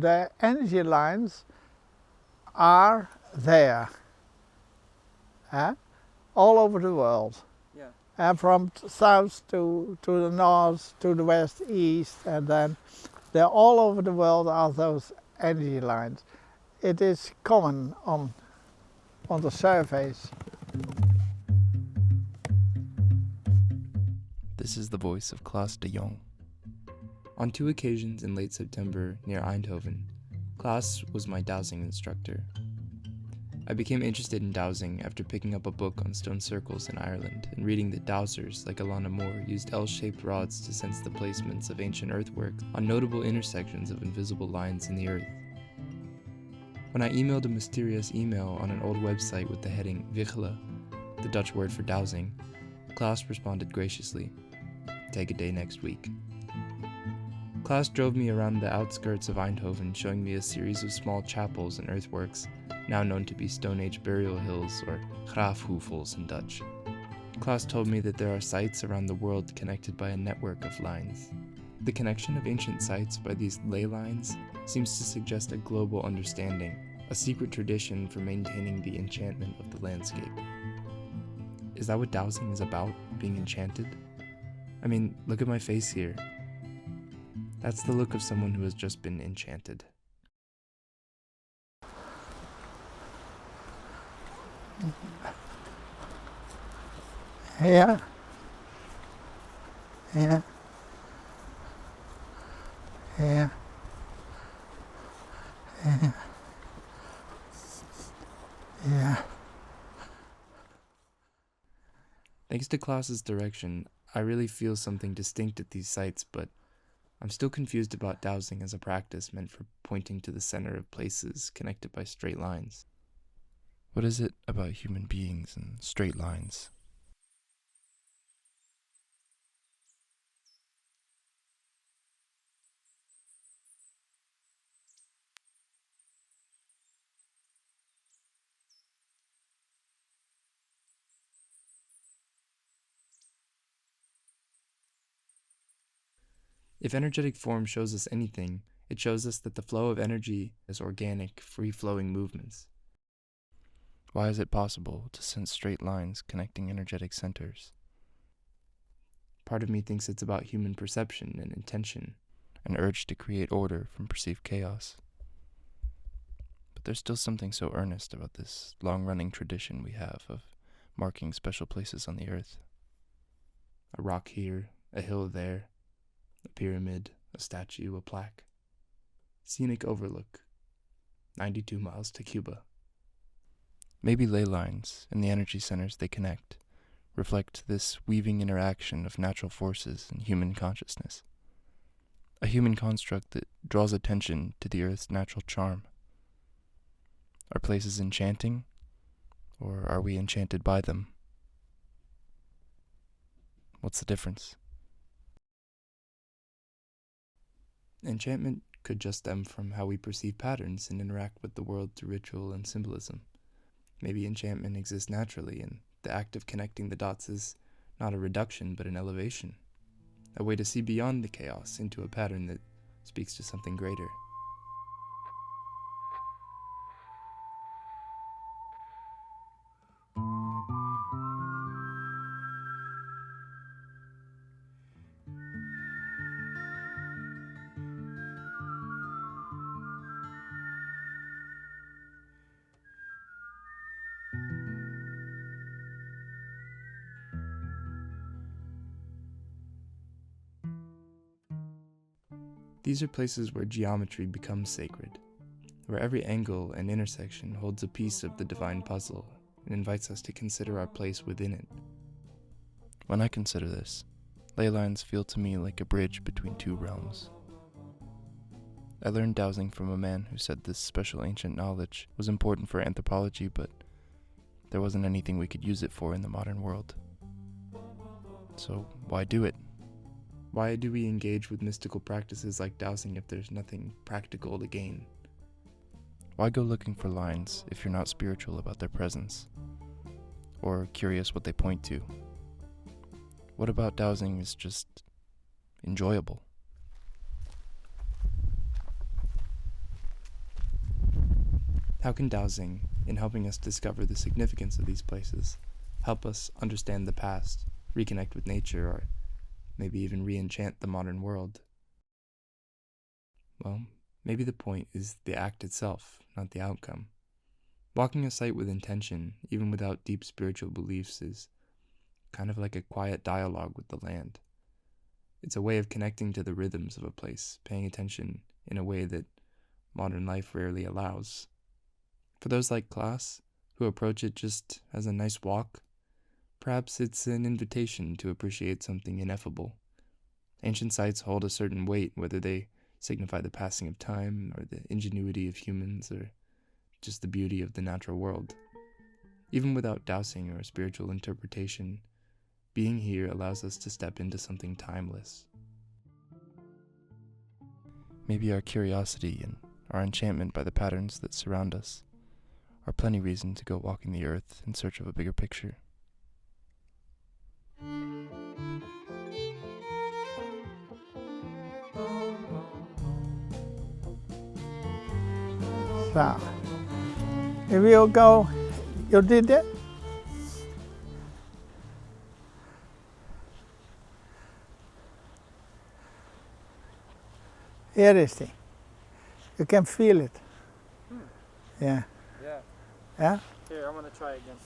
the energy lines are there, all over the world. Yeah. And from south to the north, to the west, east, and then they're all over the world are those energy lines. It is common on the surface. This is the voice of Klaas de Jonge. On 2 occasions in late September near Eindhoven, Klaas was my dowsing instructor. I became interested in dowsing after picking up a book on stone circles in Ireland and reading that dowsers like Alana Moore used L-shaped rods to sense the placements of ancient earthwork on notable intersections of invisible lines in the earth. When I emailed a mysterious email on an old website with the heading Wichelen, the Dutch word for dowsing, Klaas responded graciously, "Take a day next week." Klaas drove me around the outskirts of Eindhoven, showing me a series of small chapels and earthworks, now known to be Stone Age burial hills or grafhoevels in Dutch. Klaas told me that there are sites around the world connected by a network of lines. The connection of ancient sites by these ley lines seems to suggest a global understanding, a secret tradition for maintaining the enchantment of the landscape. Is that what dowsing is about, being enchanted? I mean, look at my face here. That's the look of someone who has just been enchanted. Yeah. Yeah. Yeah. Yeah. Yeah. Thanks to Klaas's direction, I really feel something distinct at these sites, but I'm still confused about dowsing as a practice meant for pointing to the center of places connected by straight lines. What is it about human beings and straight lines? If energetic form shows us anything, it shows us that the flow of energy is organic, free-flowing movements. Why is it possible to sense straight lines connecting energetic centers? Part of me thinks it's about human perception and intention, an urge to create order from perceived chaos. But there's still something so earnest about this long-running tradition we have of marking special places on the earth. A rock here, a hill there, a pyramid, a statue, a plaque. Scenic overlook. 92 miles to Cuba. Maybe ley lines and the energy centers they connect reflect this weaving interaction of natural forces and human consciousness. A human construct that draws attention to the earth's natural charm. Are places enchanting, or are we enchanted by them? What's the difference? Enchantment could just stem from how we perceive patterns and interact with the world through ritual and symbolism. Maybe enchantment exists naturally, and the act of connecting the dots is not a reduction but an elevation, a way to see beyond the chaos into a pattern that speaks to something greater. These are places where geometry becomes sacred, where every angle and intersection holds a piece of the divine puzzle and invites us to consider our place within it. When I consider this, ley lines feel to me like a bridge between two realms. I learned dowsing from a man who said this special ancient knowledge was important for anthropology, but there wasn't anything we could use it for in the modern world. So why do it? Why do we engage with mystical practices like dowsing if there's nothing practical to gain? Why go looking for lines if you're not spiritual about their presence, or curious what they point to? What about dowsing is just enjoyable? How can dowsing, in helping us discover the significance of these places, help us understand the past, reconnect with nature, or maybe even re-enchant the modern world? Well, maybe the point is the act itself, not the outcome. Walking a site with intention, even without deep spiritual beliefs, is kind of like a quiet dialogue with the land. It's a way of connecting to the rhythms of a place, paying attention in a way that modern life rarely allows. For those like Klaas, who approach it just as a nice walk, perhaps it's an invitation to appreciate something ineffable. Ancient sites hold a certain weight, whether they signify the passing of time, or the ingenuity of humans, or just the beauty of the natural world. Even without dowsing or spiritual interpretation, being here allows us to step into something timeless. Maybe our curiosity and our enchantment by the patterns that surround us are plenty reason to go walking the earth in search of a bigger picture. So, if you go, you did it? Here is it. You can feel it. Yeah. Yeah. Yeah? Here, I'm gonna try again.